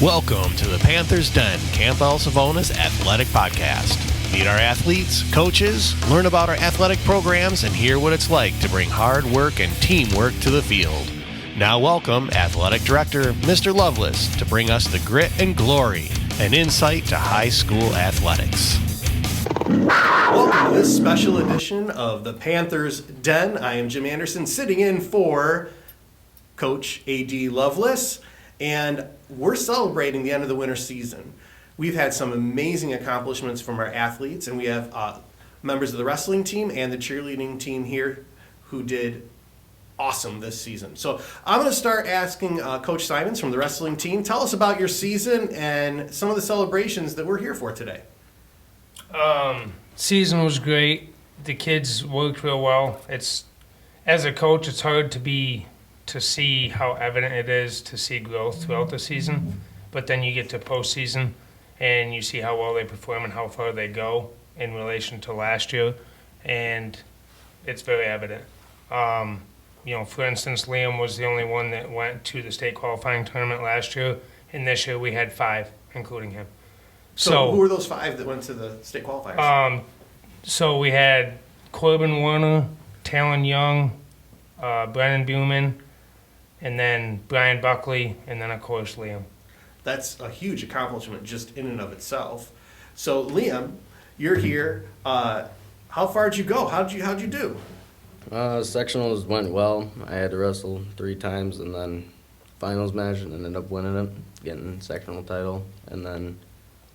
Welcome to the Panthers Den, Campbell Savona's Athletic Podcast. Meet our athletes, coaches, learn about our athletic programs, and hear what it's like to bring hard work and teamwork to the field. Now welcome Athletic Director Mr. Lovelace to bring us the grit and glory and insight to high school athletics. Welcome to this special edition of the Panthers Den. I am Jim Anderson, sitting in for Coach A.D. Lovelace. And we're celebrating the end of the winter season. We've had some amazing accomplishments from our athletes, and we have members of the wrestling team and the cheerleading team here who did awesome this season. So I'm going to start asking Coach Simons from the wrestling team, tell us about your season and some of the celebrations that we're here for today. Season was great. The kids worked real well. As a coach, it's hard to see how evident it is to see growth throughout the season, but then you get to postseason and you see how well they perform and how far they go in relation to last year, and it's very evident. For instance, Liam was the only one that went to the state qualifying tournament last year, and this year we had 5, including him. So who were those 5 that went to the state qualifiers? So we had Corbin Warner, Talon Young, Brennan Buman, and then Brian Buckley, and then, of course, Liam. That's a huge accomplishment just in and of itself. So, Liam, you're here. How far did you go? How'd you do? Sectionals went well. I had to wrestle 3 times, and then finals match, and ended up winning it, getting sectional title. And then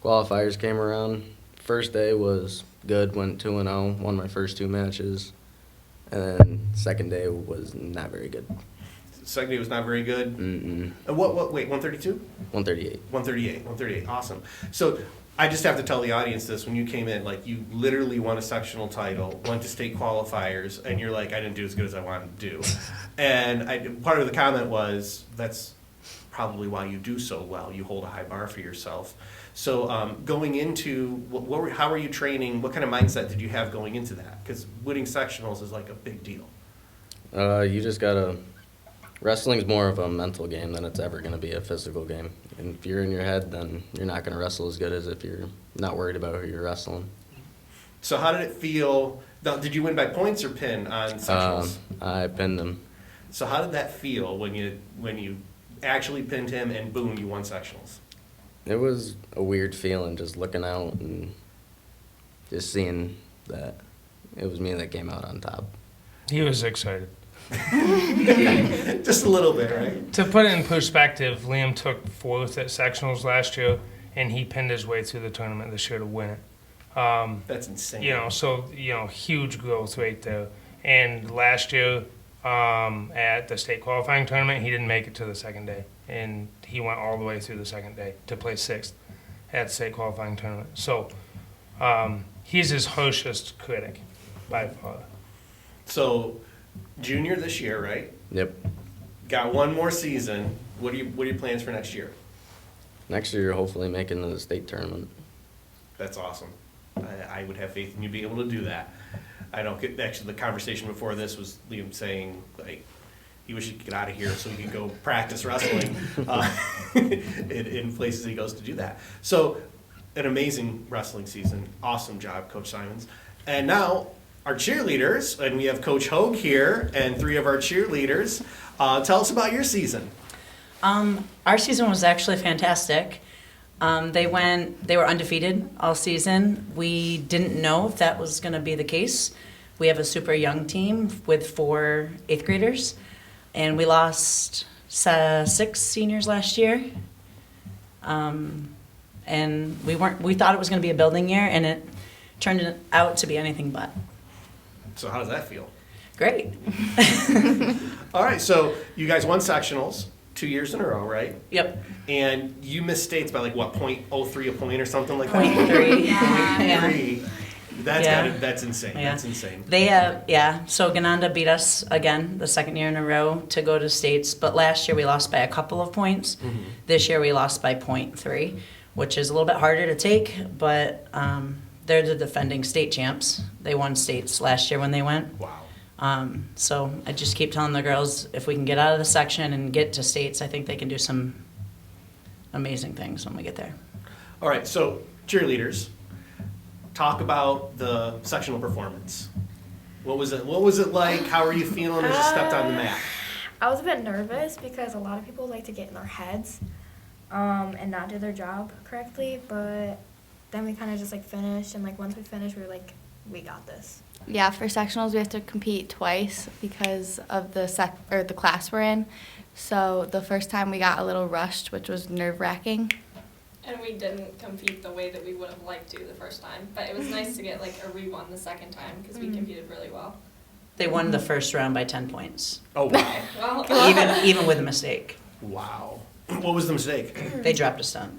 qualifiers came around. First day was good, went 2-0, won my first 2 matches. And then second day was not very good. Second day was not very good? Mm-mm. Wait, 132? 138. 138, awesome. So I just have to tell the audience this. When you came in, you literally won a sectional title, went to state qualifiers, and you're like, I didn't do as good as I wanted to do. And part of the comment was, that's probably why you do so well. You hold a high bar for yourself. So going into, how are you training? What kind of mindset did you have going into that? Because winning sectionals is like a big deal. You just gotta. Wrestling's more of a mental game than it's ever going to be a physical game. And if you're in your head, then you're not going to wrestle as good as if you're not worried about who you're wrestling. So how did it feel? Did you win by points or pin on sectionals? I pinned him. So how did that feel when you actually pinned him and boom, you won sectionals? It was a weird feeling just looking out and just seeing that it was me that came out on top. He was excited. Just a little bit, right? To put it in perspective, Liam took 4th at sectionals last year, and he pinned his way through the tournament this year to win it. That's insane. Huge growth right there. And last year at the state qualifying tournament, he didn't make it to the second day, and he went all the way through the second day to play 6th at the state qualifying tournament. So he's his harshest critic by far. So junior this year, right? Yep. Got one more season. What are your plans for next year? Next year, hopefully making the state tournament. That's awesome. I would have faith in you being able to do that. I know. Actually, the conversation before this was Liam saying he wished he could get out of here so he could go practice wrestling in places he goes to do that. So, an amazing wrestling season. Awesome job, Coach Simons. And now, our cheerleaders, and we have Coach Hoag here and 3 of our cheerleaders. Tell us about your season. Our season was actually fantastic. They were undefeated all season. We didn't know if that was going to be the case. We have a super young team with 4 8th graders, and we lost 6 seniors last year. And we thought it was going to be a building year, and it turned out to be anything but. So how does that feel? Great. All right, so you guys won sectionals 2 years in a row, right? Yep. And you missed states by 0.03 a point or something like that? 0.3. Yeah. That's insane. Yeah. That's insane. They so Gananda beat us again the second year in a row to go to states, but last year we lost by a couple of points. Mm-hmm. This year we lost by 0.3, which is a little bit harder to take, but they're the defending state champs. They won states last year when they went. Wow. So I just keep telling the girls, if we can get out of the section and get to states, I think they can do some amazing things when we get there. All right, so cheerleaders, talk about the sectional performance. What was it like? How are you feeling as you stepped on the mat? I was a bit nervous because a lot of people like to get in their heads and not do their job correctly, but then we kind of just like finished, and like once we finished, we were like, we got this. Yeah, for sectionals we have to compete twice because of the the class we're in. So the first time we got a little rushed, which was nerve-wracking. And we didn't compete the way that we would have liked to the first time. But it was nice to get like a re-won the second time because we competed really well. They won the first round by 10 points, Oh, wow. Well, even with a mistake. Wow. What was the mistake? They dropped a stunt.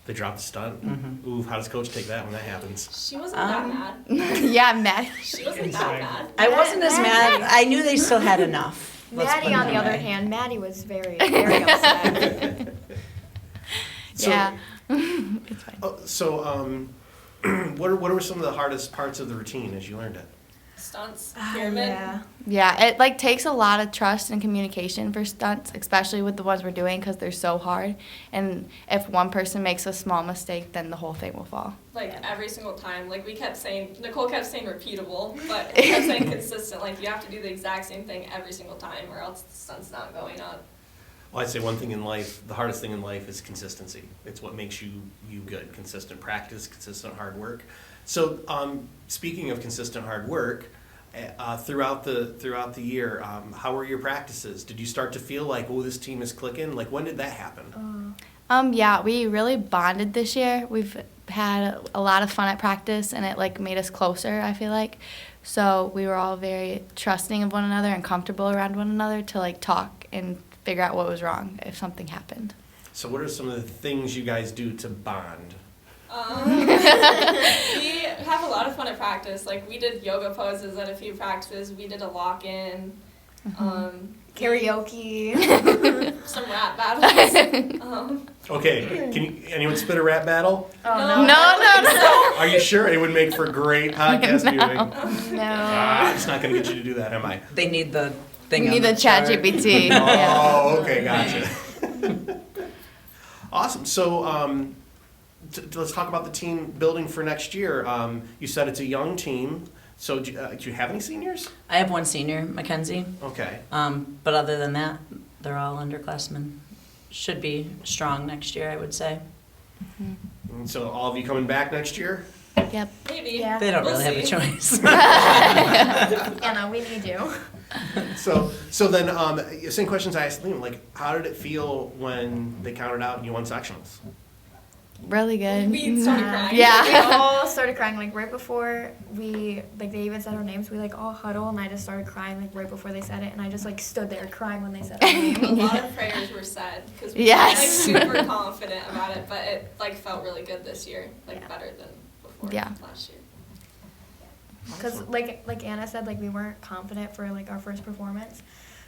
They dropped the stunt? Mhm. Ooh, how does coach take that when that happens? she wasn't that mad. Yeah, Maddie. She wasn't that mad. I wasn't as mad. I knew they still had enough. Let's put Maddie, it on the that other way. hand, Maddie was very, very upset. So, Yeah. It's fine. What were some of the hardest parts of the routine as you learned it? Stunts, pyramid. Yeah. Yeah, it like takes a lot of trust and communication for stunts, especially with the ones we're doing because they're so hard. And if one person makes a small mistake, then the whole thing will fall. Like every single time. Like we kept saying, Nicole kept saying repeatable, but we kept saying consistent. Like you have to do the exact same thing every single time or else the stunt's not going up. Well, I'd say one thing in life, the hardest thing in life is consistency. It's what makes you good. Consistent practice, consistent hard work. So, speaking of consistent hard work, throughout the year, how were your practices? Did you start to feel like, oh, this team is clicking? Like, when did that happen? Yeah, we really bonded this year. We've had a lot of fun at practice, and it like made us closer, I feel like. So we were all very trusting of one another and comfortable around one another to like talk and figure out what was wrong if something happened. So, what are some of the things you guys do to bond? We have a lot of fun at practice. Like we did yoga poses at a few practices. We did a lock-in. Karaoke. Some rap battles. Okay, anyone spit a rap battle? Oh, No. Are you sure? It would make for great podcast viewing. no. It's not going to get you to do that, am I? They need the thing We on need the the chat chart. GPT. Yeah. Oh, okay, gotcha. Awesome. So, let's talk about the team building for next year. You said it's a young team. So, do you have any seniors? I have one senior, Mackenzie. Okay. But other than that, they're all underclassmen. Should be strong next year, I would say. And so, all of you coming back next year? Yep. Maybe. Yeah. They don't We'll really have a see. choice. Yeah, no, we need you. So then, same questions I asked Liam. Like, how did it feel when they counted out and you won sectionals? Really good. We started crying. We Yeah. all started crying like right before they even said our names. We like all huddle, and I just started crying like right before they said it, and I just like stood there crying when they said our name. A lot of prayers were said because we Yes. were like super confident about it, but it like felt really good this year, like Yeah. better than before Yeah. last year. Because like Anna said, like we weren't confident for like our first performance,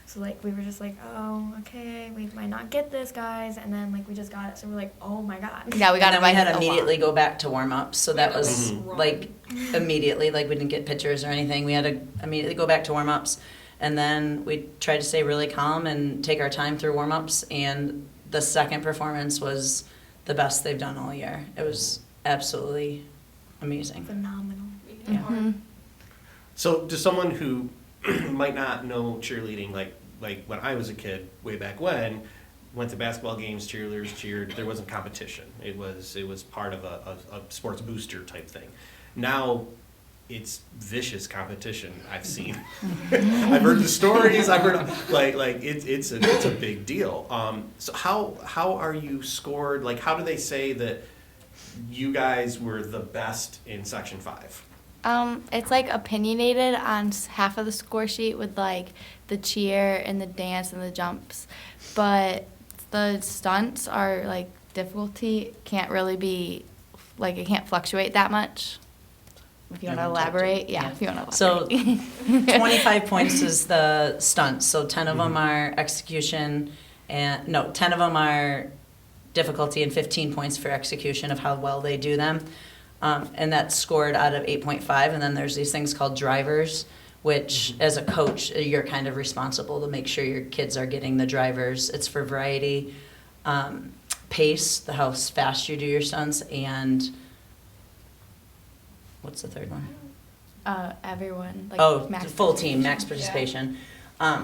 so like we were just like, oh, okay, we might not get this, guys, and then like we just got it, so we're like, oh my god. Yeah, we got And then we had invited to a lot. immediately go back to warm up. So that was Mhm. like immediately, like we didn't get pictures or anything. We had to immediately go back to warm ups. And then we tried to stay really calm and take our time through warm ups. And the second performance was the best they've done all year. It was absolutely amazing. Phenomenal. We hit hard. So, to someone who might not know cheerleading, like when I was a kid, way back when, went to basketball games, cheerleaders cheered. There wasn't competition. It was part of a sports booster type thing. Now, it's vicious competition. I've seen. I've heard the stories. I've heard it's a big deal. So how are you scored? Like, how do they say that you guys were the best in Section 5? It's like opinionated on half of the score sheet with like the cheer and the dance and the jumps, but the stunts are like difficulty can't really be like it can't fluctuate that much. If you want to elaborate, yeah. If you want to So elaborate. 25 points is the stunts. So 10 of them are execution, 10 of them are difficulty and 15 points for execution of how well they do them. And that's scored out of 8.5. And then there's these things called drivers, which as a coach, you're kind of responsible to make sure your kids are getting the drivers. It's for variety, pace, how fast you do your stunts, and what's the third one? Everyone. Like Oh, max the full team, participation. max participation.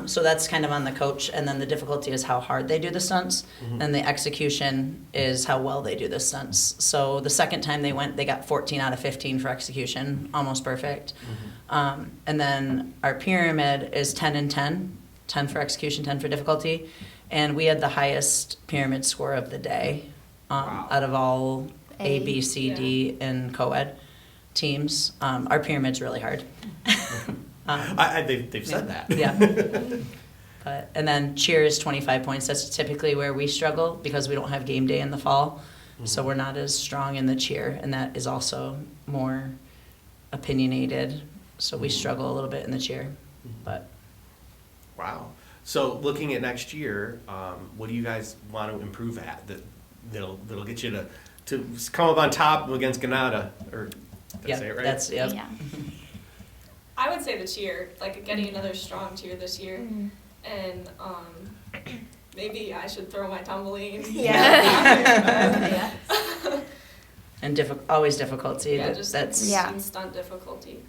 So that's kind of on the coach, and then the difficulty is how hard they do the stunts, and the execution is how well they do the stunts. So the second time they went, they got 14 out of 15 for execution, almost perfect. And then our pyramid is 10 and 10, 10 for execution, 10 for difficulty, and we had the highest pyramid score of the day out of all A, B, C, D, and co-ed teams. Our pyramid's really hard. They've said that. Yeah. And then cheer is 25 points. That's typically where we struggle because we don't have game day in the fall. So we're not as strong in the cheer, and that is also more opinionated. So we struggle a little bit in the cheer. But Wow. So looking at next year, what do you guys want to improve at that'll get you to come up on top against Granada? Or did I say it right? that's Yeah. I would say the cheer, like getting another strong cheer this year, and maybe I should throw my tumbling. Yeah. and always difficulty. Yeah, just that's Yeah. stunt difficulty.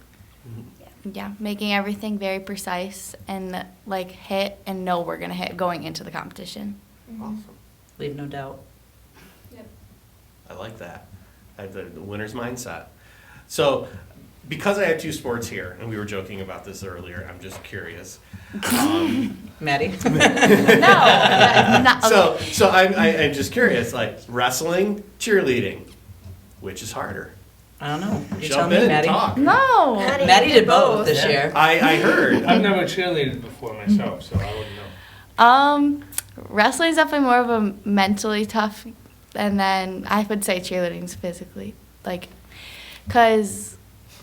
Yeah, making everything very precise and like hit and know we're gonna hit going into the competition. Awesome. leave no doubt. Yep. I like that. I have the winner's mindset. So, because I have two sports here, and we were joking about this earlier, I'm just curious. Maddie? No, not, So I'm just curious, like wrestling, cheerleading, which is harder? I don't know. You tell Jump me, in, Maddie. talk. no. Maddie did both this year. I heard. I've never cheerleaded before myself, so I wouldn't know. Wrestling's definitely more of a mentally tough, and then I would say cheerleading's physically, like, cause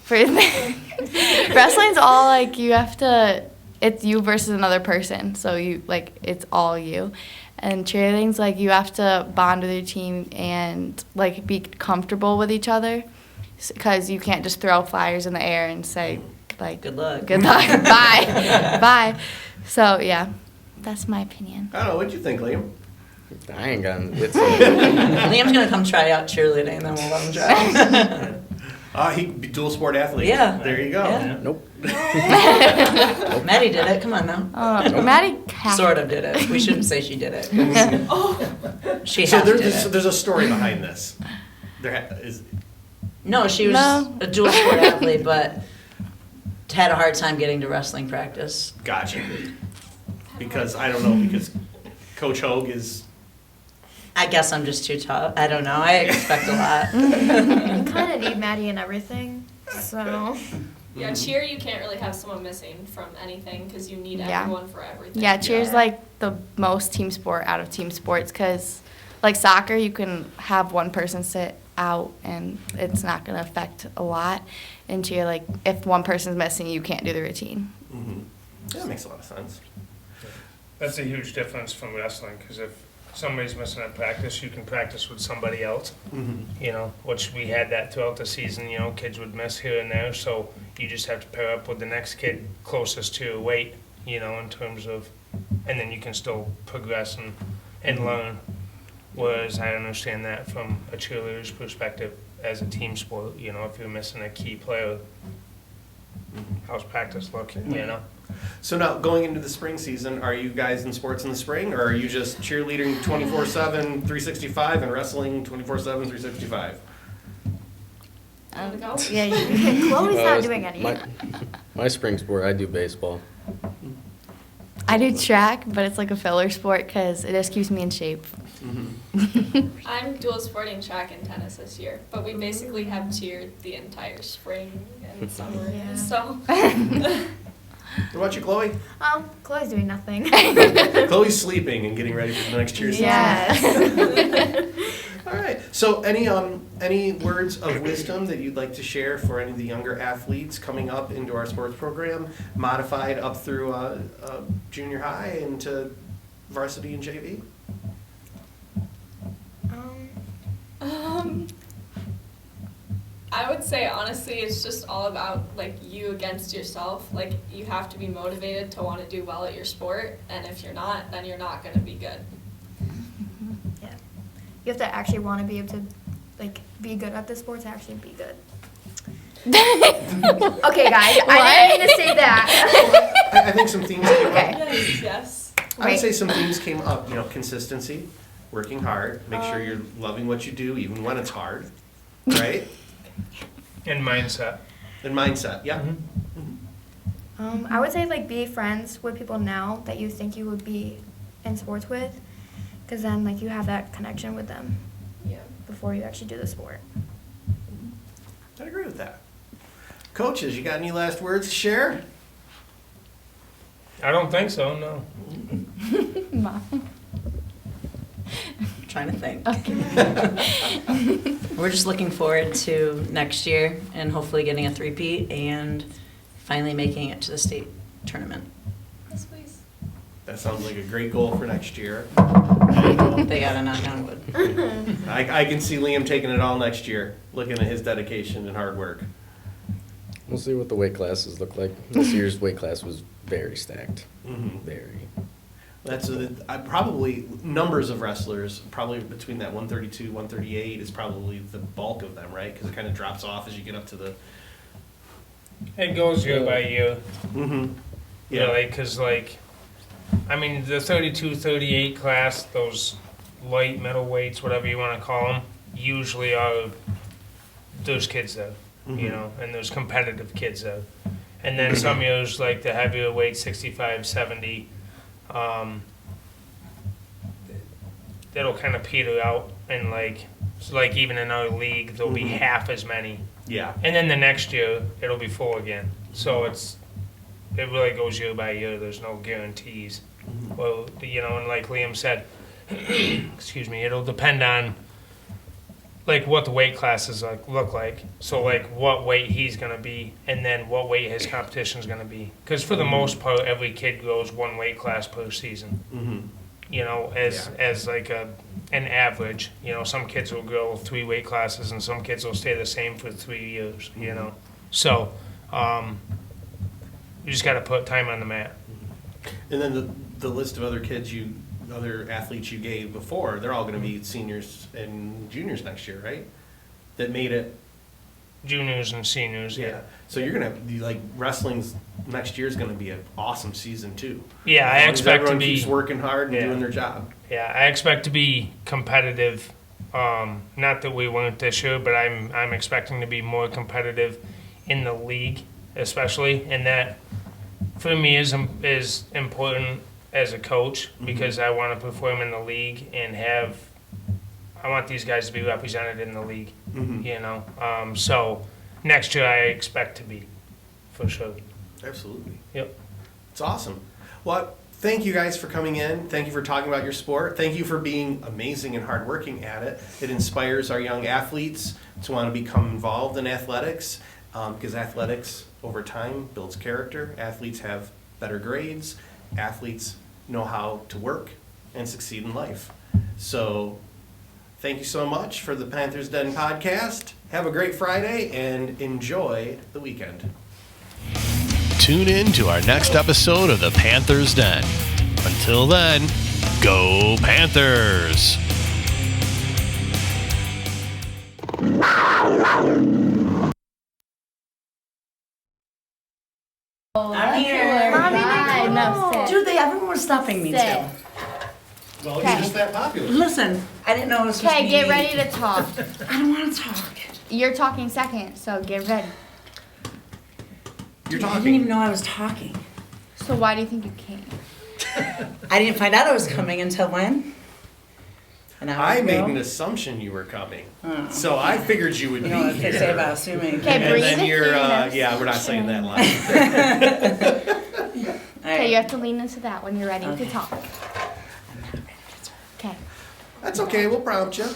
for wrestling's all like you have to. It's you versus another person, so you like it's all you. And cheerleading's like you have to bond with your team and like be comfortable with each other, because you can't just throw flyers in the air and say like Good luck. good luck, bye, bye. So yeah, that's my opinion. I don't know. What'd you think, Liam? I ain't gonna. It's Liam's gonna come try out cheerleading, and then we'll let him try. He dual sport athlete. Yeah. There you go. Yeah. nope. Maddie did it. Come on now. Maddie Sort of did it. We shouldn't say she did it. She So half did it. there's a story behind this. Is No, she was No. a dual sport athlete, but had a hard time getting to wrestling practice. gotcha. Because I don't know, because Coach Hoag is. I guess I'm just too tough. I don't know. I expect a lot. You kind of need Maddie in everything, so. Yeah, cheer you can't really have someone missing from anything because you need Yeah. everyone for everything. Yeah, cheer's like the most team sport out of team sports, because like soccer, you can have one person sit out and it's not going to affect a lot. In cheer, like if one person's missing, you can't do the routine. Mm-hmm. That makes a lot of sense. That's a huge difference from wrestling, because if somebody's missing at practice, you can practice with somebody else, Mm-hmm. you know, which we had that throughout the season, you know, kids would miss here and there, so you just have to pair up with the next kid closest to your weight, you know, in terms of, and then you can still progress and learn. Whereas I understand that from a cheerleader's perspective as a team sport, you know, if you're missing a key player, how's practice look, you know? So now, going into the spring season, are you guys in sports in the spring, or are you just cheerleading 24/7, 365, and wrestling 24/7, 365? Want to go? Yeah, Chloe's not Uh, doing any. My spring sport, I do baseball. I do track, but it's like a filler sport because it just keeps me in shape. I'm dual sporting track and tennis this year, but we basically have cheered the entire spring and summer. Yeah. So What about you, Chloe? Chloe's doing nothing. Chloe's sleeping and getting ready for the next cheer season. Yes. All right. So, any words of wisdom that you'd like to share for any of the younger athletes coming up into our sports program, modified up through junior high into varsity and JV? I would say honestly, it's just all about like you against yourself. Like you have to be motivated to want to do well at your sport, and if you're not, then you're not going to be good. you have to actually want to be able to like be good at the sport to actually be good. Okay, guys, I didn't mean to say that. I think some themes came Okay. up. Yes. I would say some themes came up. Consistency, working hard, make sure you're loving what you do, even when it's hard, right? And mindset. And mindset, yeah. I would say like be friends with people now that you think you would be in sports with, because then like you have that connection with them Yeah. before you actually do the sport. I agree with that. Coaches, you got any last words to share? I don't think so, no. Mom. Trying to think. Okay. We're just looking forward to next year and hopefully getting a three-peat and finally making it to the state tournament. Yes, please. That sounds like a great goal for next year. They gotta knock on wood. I can see Liam taking it all next year, looking at his dedication and hard work. We'll see what the weight classes look like. This year's weight class was very stacked. Mhm. Very. That's probably numbers of wrestlers, probably between that 132, 138 is probably the bulk of them, right? Because it kind of drops off as you get up to the. It goes year by year. Mm-hmm. Really, because I mean, the 32, 38 class, those light middleweights, whatever you want to call them, usually are those kids there, Mhm. and there's competitive kids there. And then some years, like the heavier weight, 65, 70, that'll kind of peter out. And even in our league, there'll be half as many. Yeah. And then the next year, it'll be full again. So it really goes year by year. There's no guarantees. Well, and like Liam said, excuse me, it'll depend on what the weight classes look like. So what weight he's gonna be, and then what weight his competition's gonna be. Because for the most part, every kid grows one weight class per season. Mm-hmm. As an average. Some kids will grow 3 weight classes, and some kids will stay the same for 3 years. So you just got to put time on the mat. And then the list of other athletes you gave before, they're all going to be seniors and juniors next year, right? That made it. Juniors and seniors, yeah. So you're going to wrestling's next year is going to be an awesome season too. Yeah, As I long as expect to everyone be. keeps working hard and Yeah. doing their job. Yeah, I expect to be competitive. Not that we weren't this year, but I'm expecting to be more competitive in the league, especially, and that for me is important as a coach because I want to perform in the league and I want these guys to be represented in the league. Mm-hmm. So next year I expect to be, for sure. Absolutely. Yep. It's awesome. Well, thank you guys for coming in. Thank you for talking about your sport. Thank you for being amazing and hardworking at it. It inspires our young athletes to want to become involved in athletics because athletics over time builds character. Athletes have better grades. Athletes know how to work and succeed in life. So thank you so much for the Panthers Den podcast. Have a great Friday and enjoy the weekend. Tune in to our next episode of the Panthers Den. Until then, go Panthers! I'm here. Mommy, no, sit. Dude, everyone was stopping me Sit. too. Well, Okay. you're just that popular. Listen, I didn't know it was supposed to Okay, be get me. ready to talk. I don't want to talk. You're talking second, so get ready. You're I talking. didn't even know I was talking. So why do you think you came? I didn't find out I was coming until when? An hour I ago? made an assumption you were coming, Oh. so I figured you would You be know what here. they say about assuming. Okay, And breathe then through you're, your nose. yeah, we're not saying that line. Okay, you have to lean into that when you're ready Okay. to talk. Okay. That's okay. We'll prompt you.